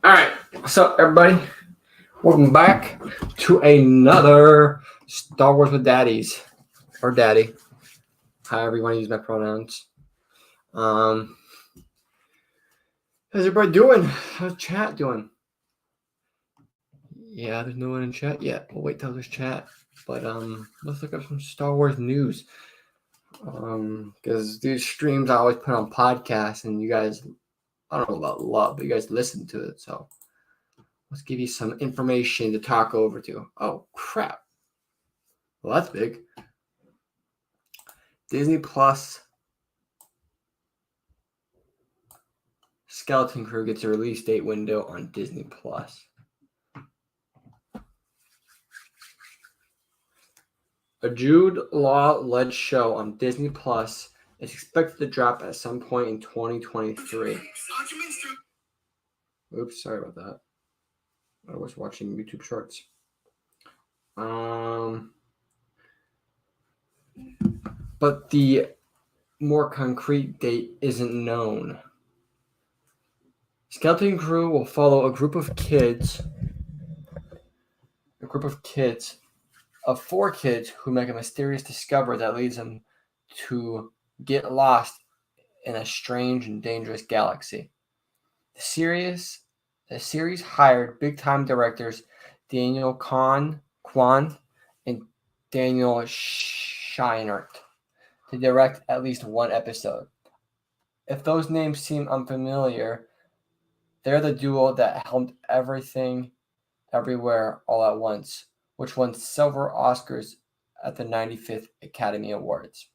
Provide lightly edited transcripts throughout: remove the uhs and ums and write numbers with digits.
All right, what's up, everybody? Welcome back to another Star Wars with Daddies or Daddy, however you want to use my pronouns. How's everybody doing? How's chat doing? Yeah, there's no one in chat yet. We'll wait till there's chat. But let's look up some Star Wars news. Because these streams I always put on podcasts, and you guys, I don't know about love, but you guys listen to it. So let's give you some information to talk over to. Oh crap! Well, that's big. Disney Plus Skeleton Crew gets a release date window on Disney Plus. A Jude Law-led show on Disney Plus is expected to drop at some point in 2023. Oops, sorry about that. I was watching YouTube Shorts. But the more concrete date isn't known. Skeleton Crew will follow a group of four kids who make a mysterious discovery that leads them to get lost in a strange and dangerous galaxy. The series hired big-time directors Daniel Kwan and Daniel Scheinert to direct at least one episode. If those names seem unfamiliar, they're the duo that helmed Everything, Everywhere, All at Once, which won several Oscars at the 95th Academy Awards.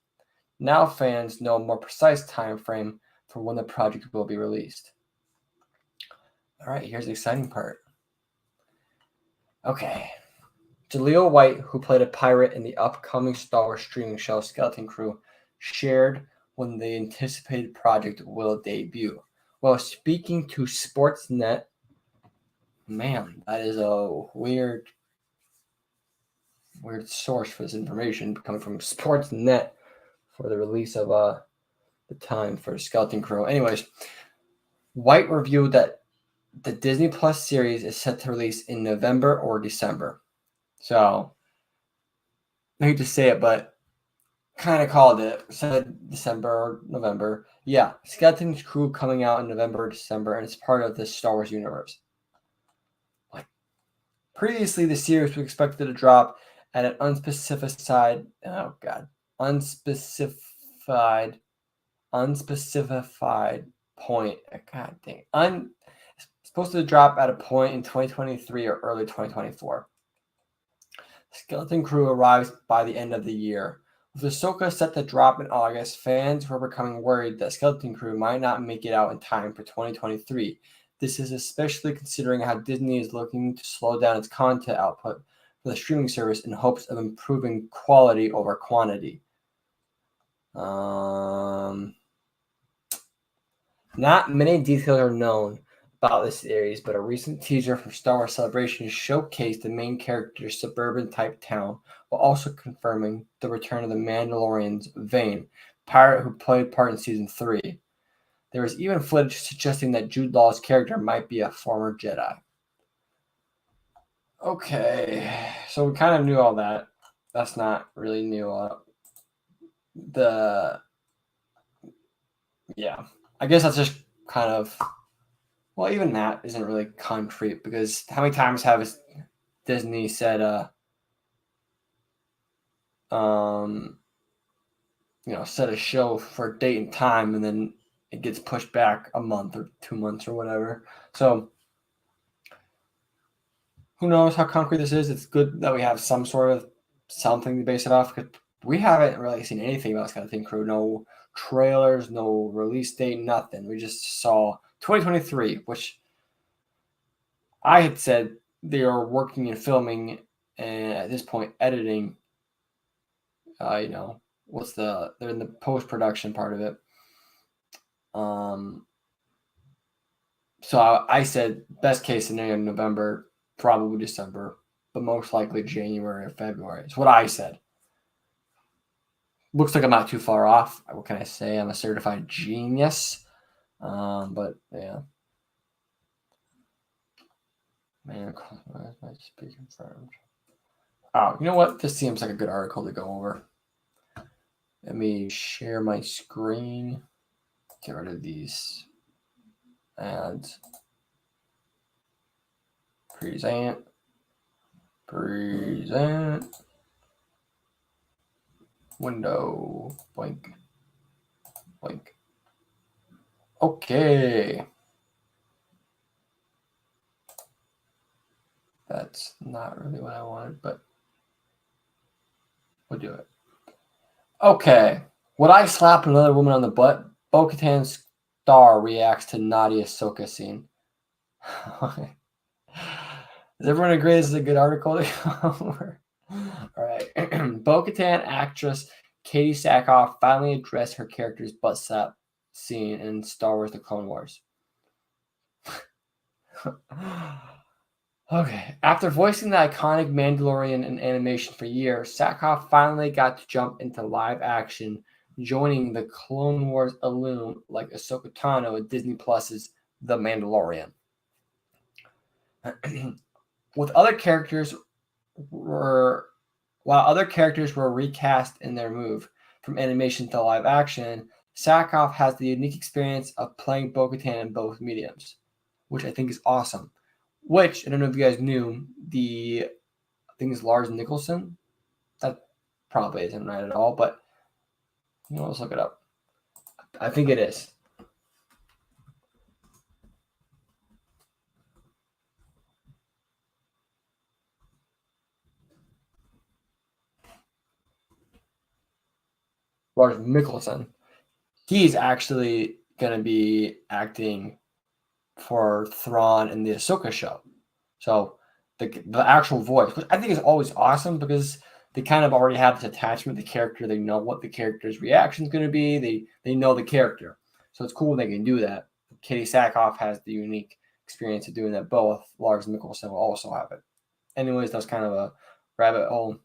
Now fans know a more precise time frame for when the project will be released. All right, here's the exciting part. Okay. Jaleel White, who played a pirate in the upcoming Star Wars streaming show Skeleton Crew, shared when the anticipated project will debut. While speaking to Sportsnet, man, that is a weird source for this information coming from Sportsnet for the release of the time for Skeleton Crew. Anyways, White revealed that the Disney Plus series is set to release in November or December. So, I hate to say it, but kind of called it. Said December or November. Yeah, Skeleton Crew coming out in November or December, and it's part of the Star Wars universe. Like, previously, the series was expected to drop at an unspecified point. God dang. Supposed to drop at a point in 2023 or early 2024. Skeleton Crew arrives by the end of the year. With Ahsoka set to drop in August, fans were becoming worried that Skeleton Crew might not make it out in time for 2023. This is especially considering how Disney is looking to slow down its content output for the streaming service in hopes of improving quality over quantity. Not many details are known about this series, but a recent teaser from Star Wars Celebration showcased the main character's suburban-type town, while also confirming the return of the Mandalorian's Vane, pirate who played part in Season 3. There was even footage suggesting that Jude Law's character might be a former Jedi. Okay, so we kind of knew all that. That's not really new. I guess that's just kind of... Well, even that isn't really concrete, because how many times have Disney said, set a show for a date and time, and then it gets pushed back a month or 2 months or whatever. So who knows how concrete this is? It's good that we have some sort of something to base it off, because we haven't really seen anything about Skeleton Crew. No trailers, no release date, nothing. We just saw 2023, which I had said they are working and filming, and at this point editing. They're in the post-production part of it. So I said best case scenario November, probably December, but most likely January or February. It's what I said. Looks like I'm not too far off. What can I say? I'm a certified genius. But yeah. Man, might be confirmed. Oh, you know what? This seems like a good article to go over. Let me share my screen. Get rid of these ads. Present. Window. Blank. Okay. That's not really what I wanted, but we'll do it. Okay. Would I slap another woman on the butt? Bo-Katan's star reacts to Nadia Ahsoka scene. Does everyone agree this is a good article? All right. Bo-Katan actress Katie Sackhoff finally addressed her character's butt slap scene in Star Wars The Clone Wars. Okay. After voicing the iconic Mandalorian in animation for years, Sackhoff finally got to jump into live action, joining the Clone Wars alum like Ahsoka Tano at Disney Plus's The Mandalorian. While other characters were recast in their move from animation to live action, Sackhoff has the unique experience of playing Bo-Katan in both mediums, which I think is awesome. Which, I don't know if you guys knew, I think it's Lars Nicholson. That probably isn't right at all, but let's look it up. I think it is. Lars Mikkelsen. He's actually going to be acting for Thrawn in the Ahsoka show. So the actual voice, which I think is always awesome because they kind of already have this attachment to the character. They know what the character's reaction is going to be. They know the character. So it's cool they can do that. Katie Sackhoff has the unique experience of doing that. Both Lars Mikkelsen will also have it. Anyways, that's kind of a rabbit hole.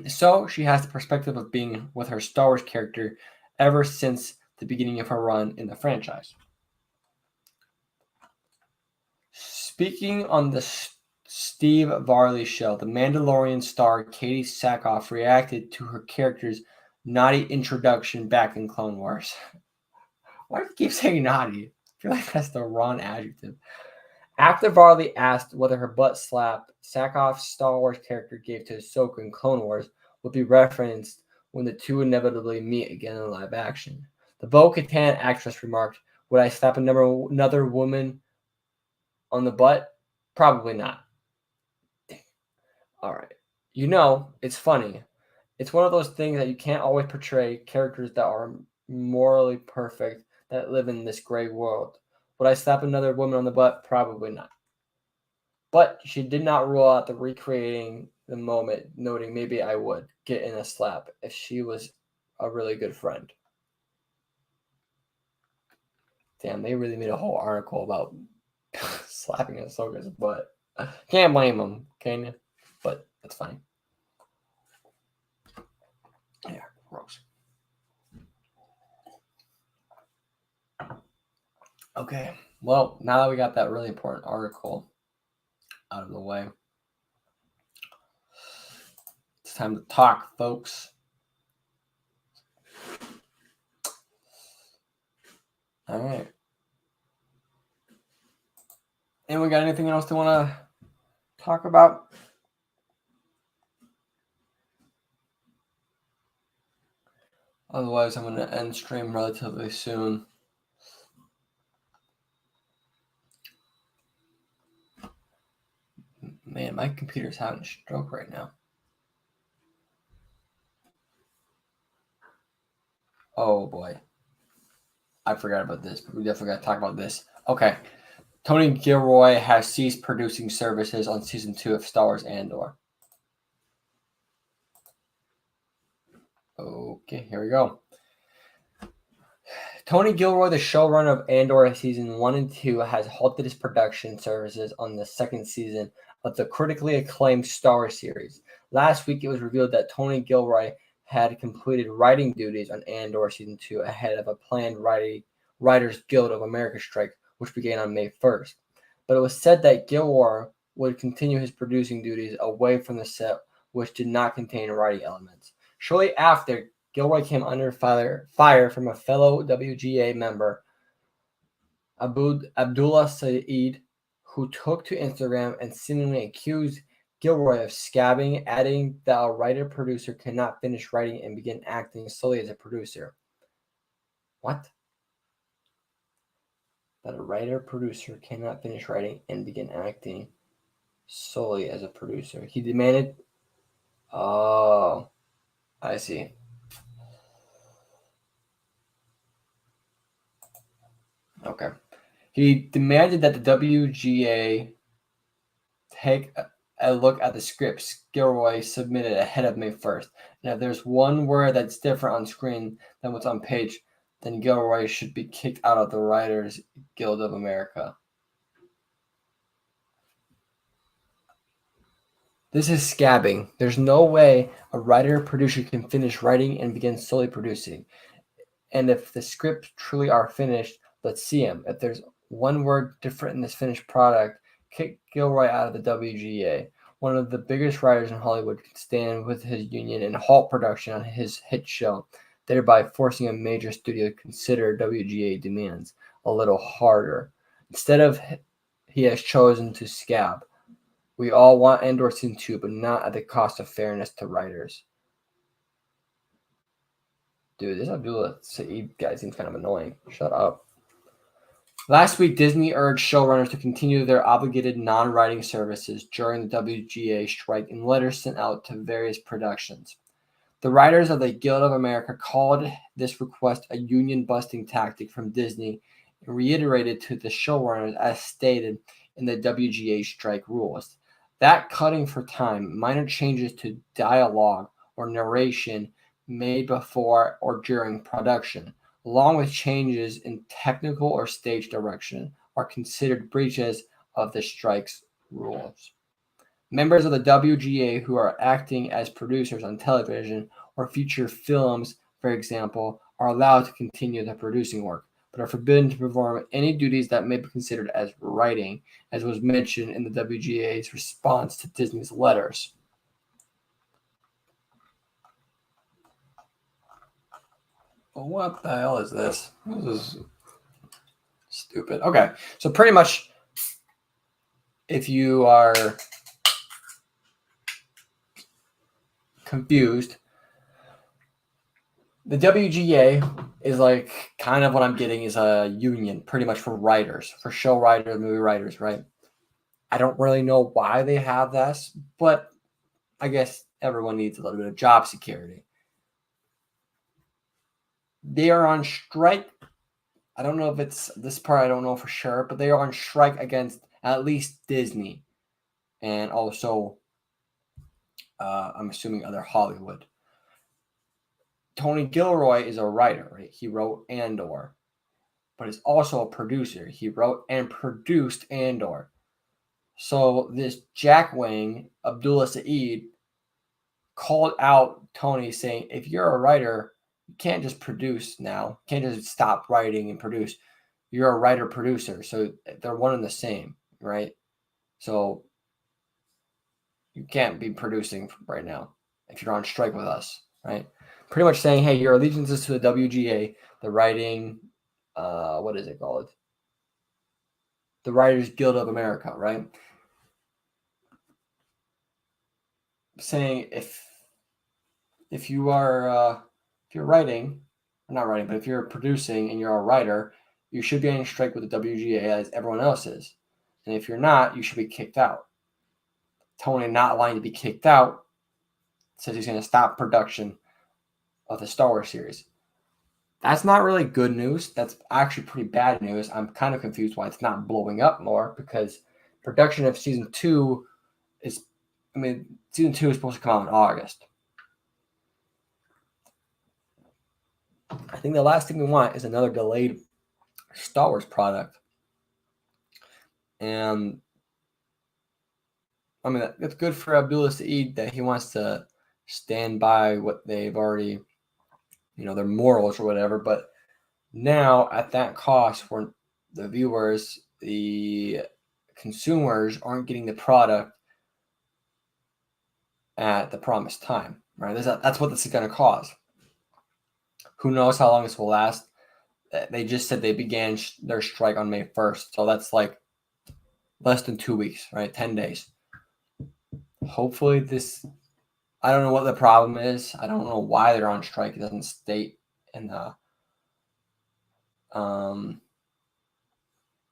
So she has the perspective of being with her Star Wars character ever since the beginning of her run in the franchise. Speaking on the Steve Varley show, the Mandalorian star Katie Sackhoff reacted to her character's naughty introduction back in Clone Wars. Why do you keep saying naughty? I feel like that's the wrong adjective. After Varley asked whether her butt slap Sackhoff's Star Wars character gave to Ahsoka in Clone Wars would be referenced when the two inevitably meet again in live action, the Bo-Katan actress remarked, "Would I slap another woman on the butt? Probably not." All right. It's funny. It's one of those things that you can't always portray characters that are morally perfect that live in this gray world. Would I slap another woman on the butt? Probably not. But she did not rule out the recreating the moment, noting maybe I would get in a slap if she was a really good friend. Damn, they really made a whole article about slapping Ahsoka's butt. Can't blame them, can you? But that's fine. Yeah, gross. Okay, well, now that we got that really important article out of the way, it's time to talk, folks. All right. Anyone got anything else they want to talk about? Otherwise, I'm going to end stream relatively soon. Man, my computer's having a stroke right now. Oh, boy. I forgot about this, but we definitely got to talk about this. Okay. Tony Gilroy has ceased producing services on Season 2 of Star Wars Andor. Okay, here we go. Tony Gilroy, the showrunner of Andor Season 1 and 2, has halted his production services on the second season of the critically acclaimed Star Wars series. Last week, it was revealed that Tony Gilroy had completed writing duties on Andor Season 2 ahead of a planned Writers Guild of America strike, which began on May 1st. but it was said that Gilroy would continue his producing duties away from the set, which did not contain writing elements. Shortly after, Gilroy came under fire from a fellow WGA member, Abdullah Saeed, who took to Instagram and seemingly accused Gilroy of scabbing, adding that a writer-producer cannot finish writing and begin acting solely as a producer. What? That a writer-producer cannot finish writing and begin acting solely as a producer. He demanded... Oh, I see. Okay. He demanded that the WGA take a look at the scripts Gilroy submitted ahead of May 1st. And if there's one word that's different on screen than what's on page, then Gilroy should be kicked out of the Writers Guild of America. This is scabbing. There's no way a writer-producer can finish writing and begin solely producing. And if the scripts truly are finished, let's see them. If there's one word different in this finished product, kick Gilroy out of the WGA. One of the biggest writers in Hollywood could stand with his union and halt production on his hit show, thereby forcing a major studio to consider WGA demands a little harder. Instead of, he has chosen to scab. We all want Andor Season 2, but not at the cost of fairness to writers. Dude, this Abdullah Saeed guy seems kind of annoying. Shut up. Last week, Disney urged showrunners to continue their obligated non-writing services during the WGA strike in letters sent out to various productions. The writers of the Guild of America called this request a union-busting tactic from Disney and reiterated to the showrunners as stated in the WGA strike rules that cutting for time, minor changes to dialogue or narration made before or during production, along with changes in technical or stage direction, are considered breaches of the strike's rules. Members of the WGA who are acting as producers on television or feature films, for example, are allowed to continue the producing work, but are forbidden to perform any duties that may be considered as writing, as was mentioned in the WGA's response to Disney's letters. Well, what the hell is this? This is stupid. Okay, so pretty much if you are confused, the WGA is like kind of what I'm getting is a union pretty much for writers, for show writers, movie writers, right? I don't really know why they have this, but I guess everyone needs a little bit of job security. They are on strike. I don't know if it's this part, I don't know for sure, but they are on strike against at least Disney and also, I'm assuming, other Hollywood. Tony Gilroy is a writer, right? He wrote Andor, but is also a producer. He wrote and produced Andor. So this jackwing, Abdullah Saeed, called out Tony saying, if you're a writer, you can't just produce now. You can't just stop writing and produce. You're a writer-producer. So they're one and the same, right? So you can't be producing right now if you're on strike with us, right? Pretty much saying, hey, your allegiance is to the WGA, the writing, what is it called? The Writers Guild of America, right? Saying if you are if you're writing, or not writing, but if you're producing and you're a writer, you should be on strike with the WGA as everyone else is. And if you're not, you should be kicked out. Tony, not allowing to be kicked out, says he's going to stop production of the Star Wars series. That's not really good news. That's actually pretty bad news. I'm kind of confused why it's not blowing up more, because production of season 2 is, season 2 is supposed to come out in August. I think the last thing we want is another delayed Star Wars product. And it's good for Abdullah Saeed that he wants to stand by what they've already, their morals or whatever. But now at that cost for the viewers, the consumers aren't getting the product at the promised time, right? That's what this is going to cause. Who knows how long this will last? They just said they began their strike on May 1st. So that's like less than 2 weeks, right? 10 days. Hopefully I don't know what the problem is. I don't know why they're on strike. It doesn't state in the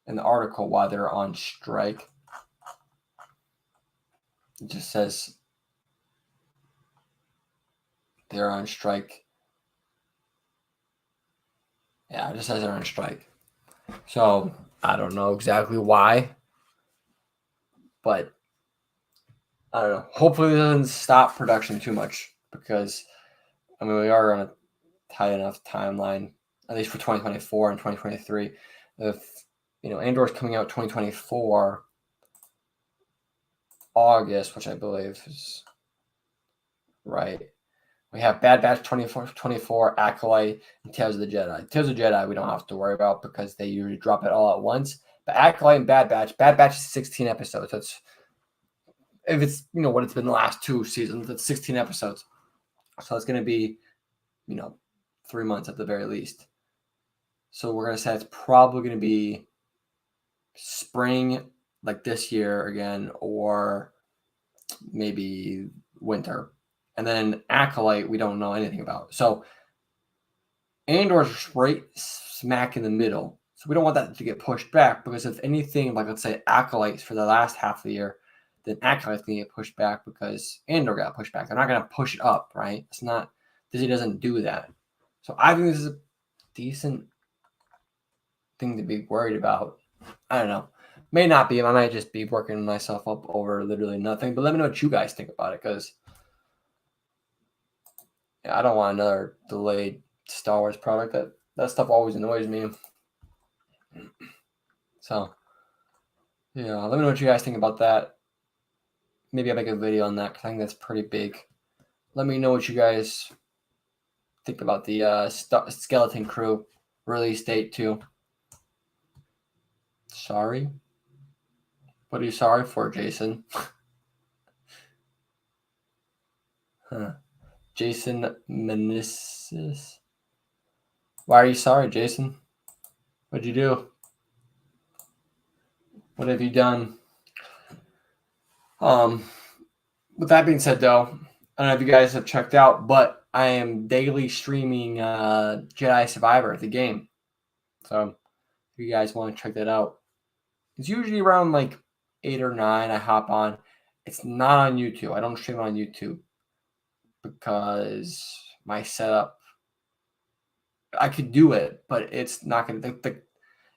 article why they're on strike. It just says they're on strike. Yeah, it just says they're on strike. So I don't know exactly why, but I don't know. Hopefully it doesn't stop production too much because, I mean, we are on a tight enough timeline, at least for 2024 and 2023. If, Andor's coming out 2024, August, which I believe is right. We have Bad Batch 24, Acolyte, and Tales of the Jedi. Tales of the Jedi we don't have to worry about because they usually drop it all at once. But Acolyte and Bad Batch is 16 episodes. That's, if it's, what it's been the last 2 seasons, that's 16 episodes. So it's going to be, 3 months at the very least. So we're going to say it's probably going to be spring, like this year again, or maybe winter. And then Acolyte, we don't know anything about. So Andor's right smack in the middle. So we don't want that to get pushed back because if anything, like let's say Acolytes for the last half of the year, then Acolyte's going to get pushed back because Andor got pushed back. They're not going to push it up, right? It's not, Disney doesn't do that. So I think this is a decent thing to be worried about. I don't know. May not be. I might just be working myself up over literally nothing. But let me know what you guys think about it because I don't want another delayed Star Wars product. That stuff always annoys me. So, yeah, let me know what you guys think about that. Maybe I'll make a video on that because I think that's pretty big. Let me know what you guys think about the Skeleton Crew release date too. Sorry? What are you sorry for, Jason? Huh. Jason Meneses. Why are you sorry, Jason? What'd you do? What have you done? With that being said, though, I don't know if you guys have checked out, but I am daily streaming Jedi Survivor, the game. So if you guys want to check that out, it's usually around like 8 or 9. I hop on. It's not on YouTube. I don't stream on YouTube because my setup, I could do it, but it's not going to,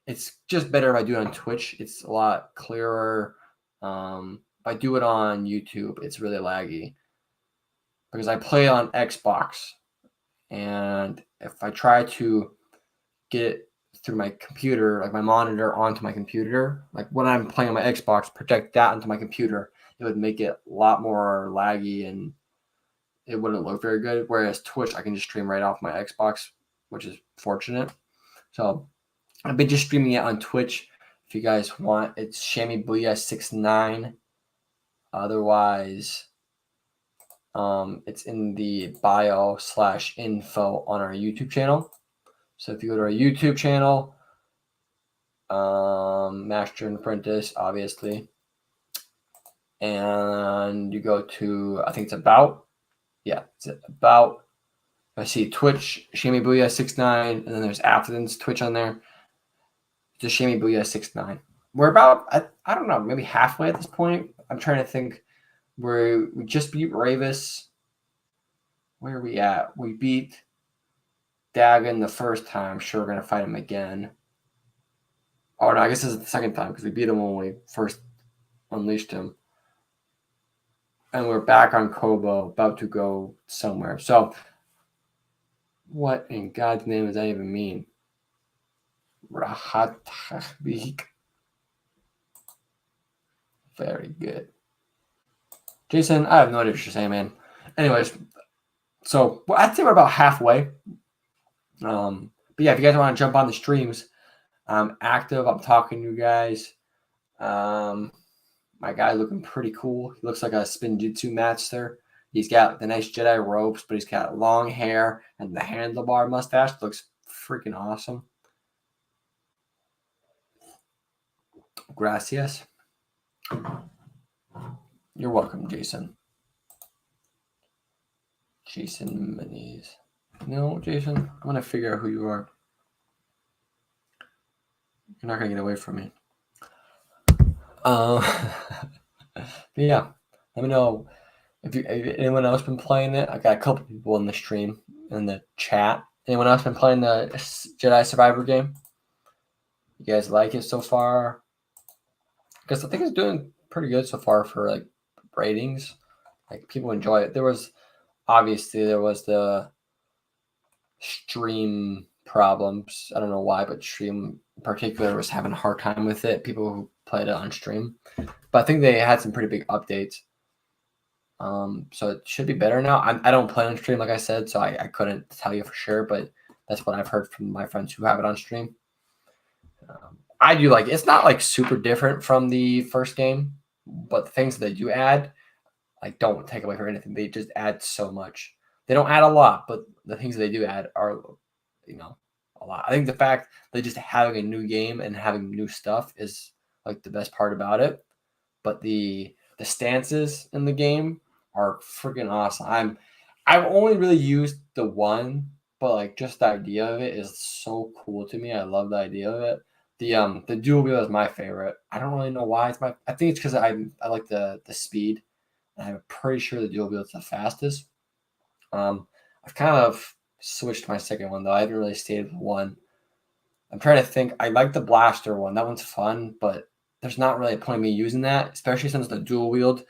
it's just better if I do it on Twitch. It's a lot clearer. If I do it on YouTube, it's really laggy because I play on Xbox. And if I try to get it through my computer, like my monitor onto my computer, like when I'm playing on my Xbox, project that onto my computer, it would make it a lot more laggy and it wouldn't look very good. Whereas Twitch, I can just stream right off my Xbox, which is fortunate. So I've been just streaming it on Twitch. If you guys want, it's Shammy Booyah 69. Otherwise, it's in the bio/info on our YouTube channel. So if you go to our YouTube channel, Master and Apprentice, obviously, and you go to, I think it's about, it's about. I see Twitch, Shammy Booyah 69, and then there's Athens Twitch on there. Just Shammy Booyah 69. We're about, I don't know, maybe halfway at this point. I'm trying to think. We just beat Ravis. Where are we at? We beat Dagon the first time. Sure, we're going to fight him again. Oh, no, I guess this is the second time because we beat him when we first unleashed him. And we're back on Kobo, about to go somewhere. So, what in God's name does that even mean? Rahatahbik. Very good. Jason, I have no idea what you're saying, man. Anyways, so I'd say we're about halfway. But yeah, if you guys want to jump on the streams, I'm active. I'm talking to you guys. My guy looking pretty cool. He looks like a Spinjitzu master. He's got the nice Jedi ropes, but he's got long hair and the handlebar mustache. Looks freaking awesome. Gracias. You're welcome, Jason. Jason Moniz. No, Jason, I'm going to figure out who you are. You're not going to get away from me. Yeah, let me know if anyone else been playing it. I got a couple people in the stream, in the chat. Anyone else been playing the Jedi Survivor game? You guys like it so far? Because I think it's doing pretty good so far for like ratings. Like people enjoy it. There was the stream problems. I don't know why, but stream in particular was having a hard time with it. People who played it on stream, but I think they had some pretty big updates. So it should be better now. I don't play on stream, like I said, so I couldn't tell you for sure, but that's what I've heard from my friends who have it on stream. I do like it's not like super different from the first game, but the things that they do add, like don't take away from anything. They just add so much. They don't add a lot, but the things they do add are, a lot. I think the fact that just having a new game and having new stuff is like the best part about it. But the stances in the game are freaking awesome. I've only really used the one, but like just the idea of it is so cool to me. I love the idea of it. The dual wheel is my favorite. I don't really know why it's I think it's because I like the speed. I'm pretty sure the dual wheel is the fastest. I've kind of switched my second one though. I haven't really stayed with one. I'm trying to think. I like the blaster one. That one's fun, but there's not really a point in me using that, especially since the dual wield,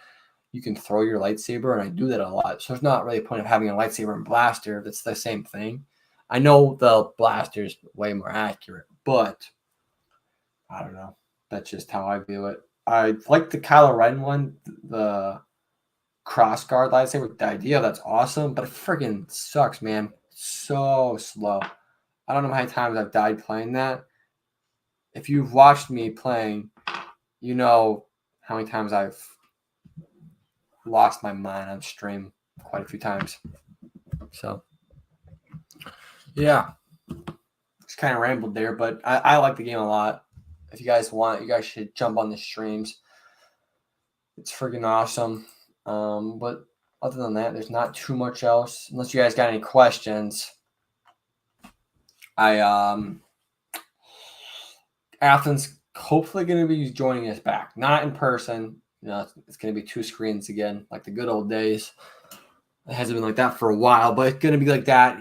you can throw your lightsaber, and I do that a lot. So there's not really a point of having a lightsaber and blaster that's the same thing. I know the blaster is way more accurate, but I don't know. That's just how I view it. I like the Kylo Ren one, the cross guard lightsaber. The idea that's awesome, but it freaking sucks, man. So slow. I don't know how many times I've died playing that. If you've watched me playing, you know how many times I've lost my mind on stream quite a few times. So, yeah. Just kind of rambled there, but I like the game a lot. If you guys want, you guys should jump on the streams. It's freaking awesome. But other than that, there's not too much else. Unless you guys got any questions. Athens hopefully going to be joining us back. Not in person. It's going to be 2 screens again, like the good old days. It hasn't been like that for a while, but it's going to be like that.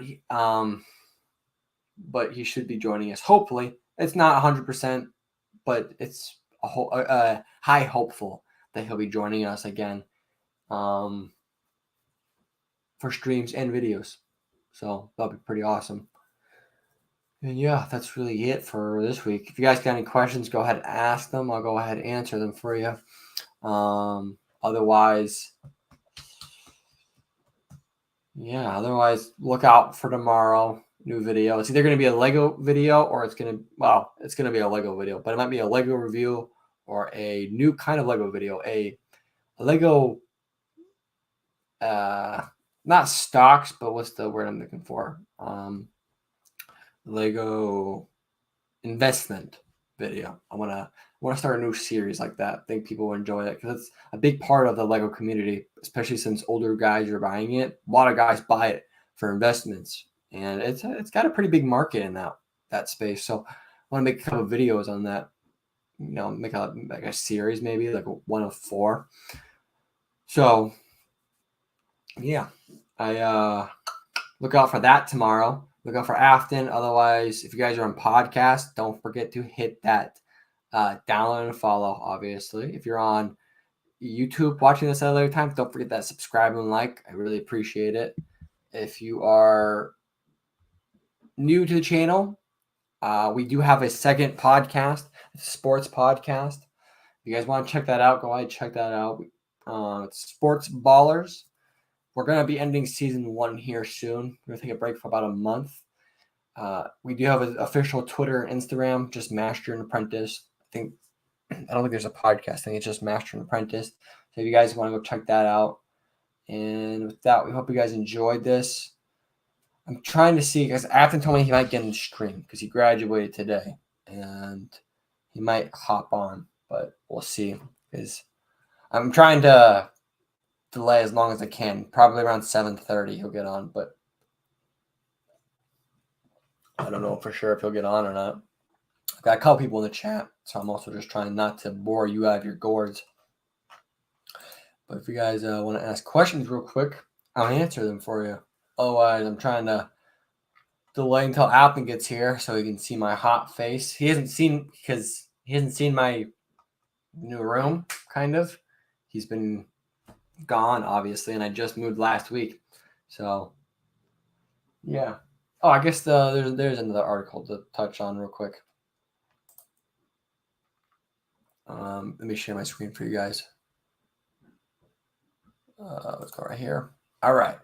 But he should be joining us. Hopefully, it's not 100%, but it's a high hopeful that he'll be joining us again for streams and videos. So that'll be pretty awesome. And yeah, that's really it for this week. If you guys got any questions, go ahead and ask them. I'll go ahead and answer them for you. Otherwise, look out for tomorrow. New video. It's either going to be a Lego video or it's going to be a Lego video, but it might be a Lego review or a new kind of Lego video. A Lego, not stocks, but what's the word I'm looking for? Lego investment video. I want to start a new series like that. I think people will enjoy it because it's a big part of the Lego community, especially since older guys are buying it. A lot of guys buy it for investments, and it's got a pretty big market in that space. So I want to make a couple of videos on that. Make a series, maybe like one of 4. So yeah, I look out for that tomorrow. Look out for Afton. Otherwise, if you guys are on podcast, don't forget to hit that download and follow, obviously. If you're on YouTube watching this at a later time, don't forget that subscribe and like. I really appreciate it. If you are new to the channel, we do have a second podcast, a sports podcast. If you guys want to check that out, go ahead and check that out. It's Sports Ballers. We're going to be ending season 1 here soon. We're going to take a break for about a month. We do have an official Twitter and Instagram, just Master and Apprentice. I think I don't think there's a podcast. I think it's just Master and Apprentice. So if you guys want to go check that out. And with that, we hope you guys enjoyed this. I'm trying to see, because Afton told me he might get in the stream because he graduated today. And he might hop on, but we'll see. Because I'm trying to delay as long as I can. Probably around 7:30 he'll get on, but I don't know for sure if he'll get on or not. I've got a couple people in the chat, so I'm also just trying not to bore you out of your gourds. But if you guys want to ask questions real quick, I'll answer them for you. Otherwise, I'm trying to delay until Alton gets here so he can see my hot face. He hasn't seen my new room, kind of. He's been gone, obviously, and I just moved last week. So, yeah. Oh, I guess there's another article to touch on real quick. Let me share my screen for you guys. Let's go right here. All right.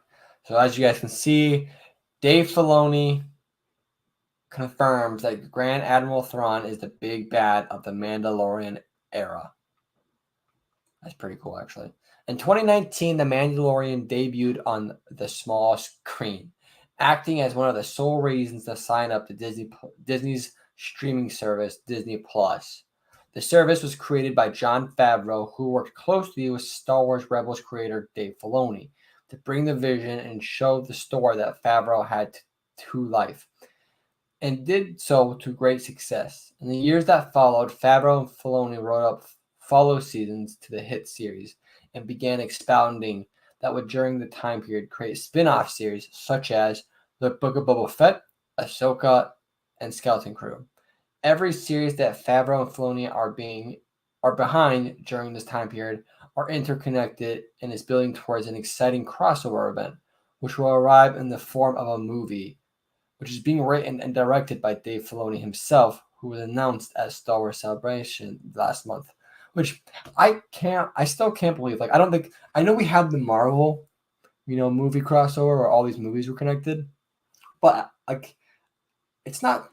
So as you guys can see, Dave Filoni confirms that Grand Admiral Thrawn is the big bad of the Mandalorian era. That's pretty cool, actually. In 2019, The Mandalorian debuted on the small screen, acting as one of the sole reasons to sign up to Disney's streaming service, Disney Plus. The service was created by Jon Favreau, who worked closely with Star Wars Rebels creator Dave Filoni to bring the vision and show the story that Favreau had to life, and did so to great success. In the years that followed, Favreau and Filoni wrote up follow seasons to the hit series and began expounding that would, during the time period, create spin-off series such as The Book of Boba Fett, Ahsoka, and Skeleton Crew. Every series that Favreau and Filoni are behind during this time period are interconnected and is building towards an exciting crossover event, which will arrive in the form of a movie, which is being written and directed by Dave Filoni himself, who was announced at Star Wars Celebration last month. Which I still can't believe. Like, I know we have the Marvel, movie crossover where all these movies were connected, but like, it's not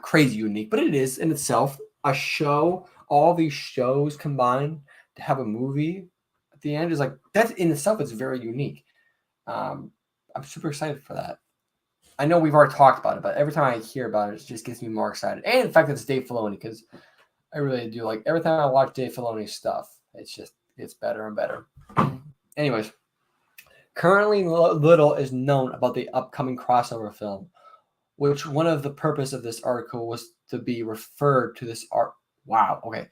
crazy unique, but it is in itself a show. All these shows combined to have a movie at the end is like, that in itself is very unique. I'm super excited for that. I know we've already talked about it, but every time I hear about it, it just gets me more excited. And in fact, it's Dave Filoni, because I really do like every time I watch Dave Filoni's stuff, it's better and better. Anyways, currently little is known about the upcoming crossover film, which one of the purpose of this article was to be referred to this art. Wow. Okay.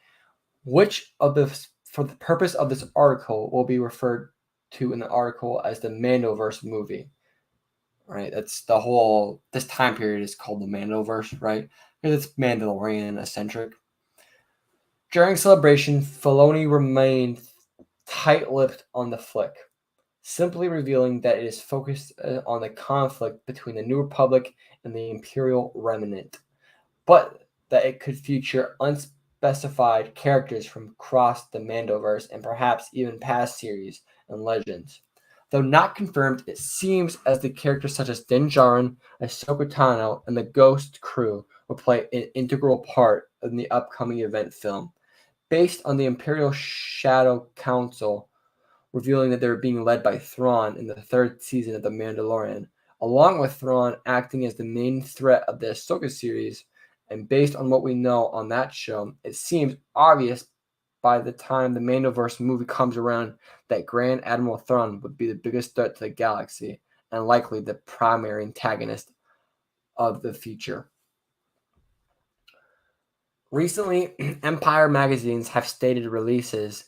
For the purpose of this article will be referred to in the article as the Mandoverse movie. Right. That's this time period is called the Mandoverse, right? Because it's Mandalorian eccentric. During Celebration, Filoni remained tight-lipped on the flick, simply revealing that it is focused on the conflict between the New Republic and the Imperial Remnant, but that it could feature unspecified characters from across the Mandoverse and perhaps even past series and legends. Though not confirmed, it seems as the characters such as Din Djarin, Ahsoka Tano, and the Ghost Crew will play an integral part in the upcoming event film, based on the Imperial Shadow Council revealing that they're being led by Thrawn in the third season of The Mandalorian, along with Thrawn acting as the main threat of the Ahsoka series. And based on what we know on that show, it seems obvious by the time the Mandoverse movie comes around that Grand Admiral Thrawn would be the biggest threat to the galaxy and likely the primary antagonist of the future. Recently, Empire magazines have started releases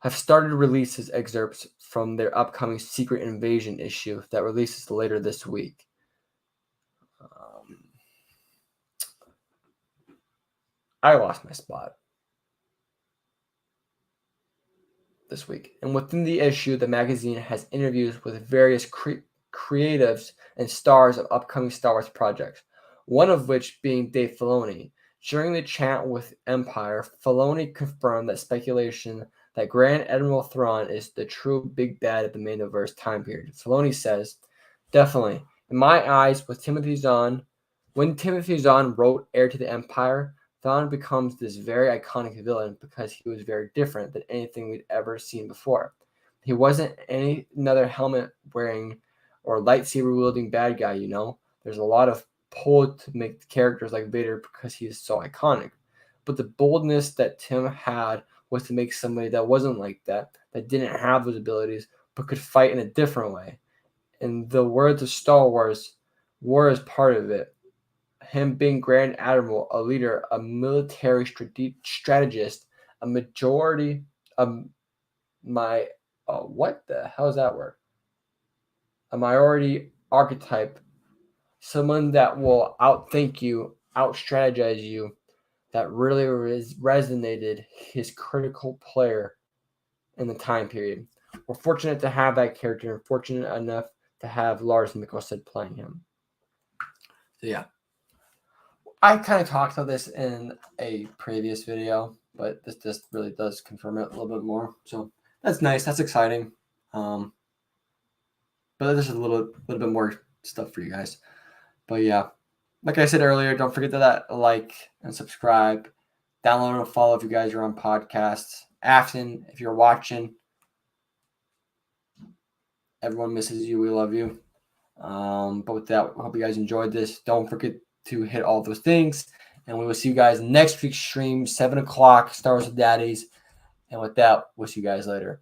excerpts from their upcoming Secret Invasion issue that releases later this week. I lost my spot this week. And within the issue, the magazine has interviews with various creatives and stars of upcoming Star Wars projects, one of which being Dave Filoni. During the chat with Empire, Filoni confirmed that speculation that Grand Admiral Thrawn is the true big bad of the Mandoverse time period. Filoni says, definitely. In my eyes, when Timothy Zahn wrote Heir to the Empire, Thrawn becomes this very iconic villain because he was very different than anything we'd ever seen before. He wasn't another helmet wearing or lightsaber wielding bad guy, you know? There's a lot of pull to make characters like Vader because he is so iconic. But the boldness that Tim had was to make somebody that wasn't like that didn't have those abilities, but could fight in a different way. In the words of Star Wars, war is part of it. Him being Grand Admiral, a leader, a military strategist, a majority of my what the hell is that word? A minority archetype, someone that will outthink you, out-strategize you, that really resonated his critical player in the time period. We're fortunate to have that character and fortunate enough to have Lars Mikkelsen playing him. So yeah. I kind of talked about this in a previous video, but this just really does confirm it a little bit more. So that's nice. That's exciting. But there's a little bit more stuff for you guys. But yeah, like I said earlier, don't forget to like and subscribe. Download and follow if you guys are on podcasts. Afton, if you're watching, everyone misses you. We love you. But with that, I hope you guys enjoyed this. Don't forget to hit all those things. And we will see you guys next week's stream, 7 o'clock, Star Wars with Daddies. And with that, we'll see you guys later.